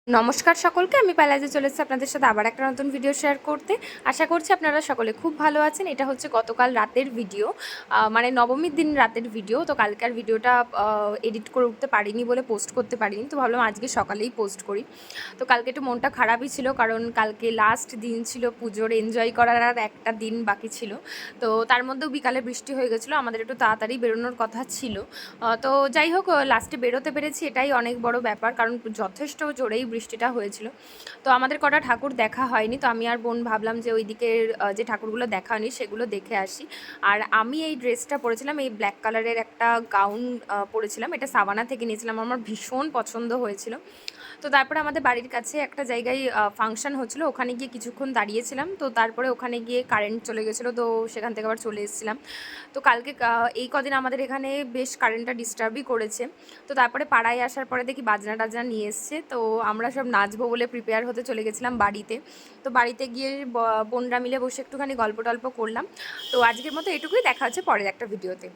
নমস্কার সকলকে, আমি পালাজে চলে এসেছি আপনাদের সাথে আবার একটা নতুন ভিডিও শেয়ার করতে। আশা করছি আপনারা সকলে খুব ভালো আছেন। এটা হচ্ছে গতকাল রাতের ভিডিও, মানে নবমীর দিন রাতের ভিডিও। তো কালকার ভিডিওটা এডিট করে উঠতে পারিনি বলে পোস্ট করতে পারিনি, তো ভাবলাম আজকে সকালেই পোস্ট করি। তো কালকে একটু মনটা খারাপই ছিল, কারণ কালকে লাস্ট দিন ছিল পুজোর, এনজয় করার আর একটা দিন বাকি ছিল। তো তার মধ্যেও বিকালে বৃষ্টি হয়ে গেছিলো, আমাদের একটু তাড়াতাড়ি বেরোনোর কথা ছিল। তো যাই হোক, লাস্টে বেরোতে পেরেছি, এটাই অনেক বড় ব্যাপার, কারণ যথেষ্ট জোরেই বৃষ্টিটা হয়েছিল। তো আমাদের কটা ঠাকুর দেখা হয়নি, তো আমি আর বোন ভাবলাম যে ওই দিকের যে ঠাকুরগুলো দেখা হয়নি সেগুলো দেখে আসি। আর আমি এই ড্রেসটা পরেছিলাম, এই ব্ল্যাক কালারের একটা গাউন পরেছিলাম, এটা সাবানা থেকে নিয়েছিলাম, আমার ভীষণ পছন্দ হয়েছিল। তো তারপরে আমাদের বাড়ির কাছে একটা জায়গায় ফাংশন হচ্ছিলো, ওখানে গিয়ে কিছুক্ষণ দাঁড়িয়েছিলাম। তো তারপরে ওখানে গিয়ে কারেন্ট চলে গেছিলো, তো সেখান থেকে আবার চলে এসেছিলাম। তো কালকে এই কদিন আমাদের এখানে বেশ কারেন্টটা ডিস্টার্বই করেছে। তো তারপরে পাড়ায় আসার পরে দেখি বাজনা টাজনা নিয়ে এসছে, তো আমরা সব নাচবো বলে প্রিপেয়ার হতে চলে গেছিলাম বাড়িতে। তো বাড়িতে গিয়ে বোনরা মিলে বসে একটুখানি গল্প টল্প করলাম। তো আজকের মতো এটুকুই, দেখা হচ্ছে পরের একটা ভিডিওতে।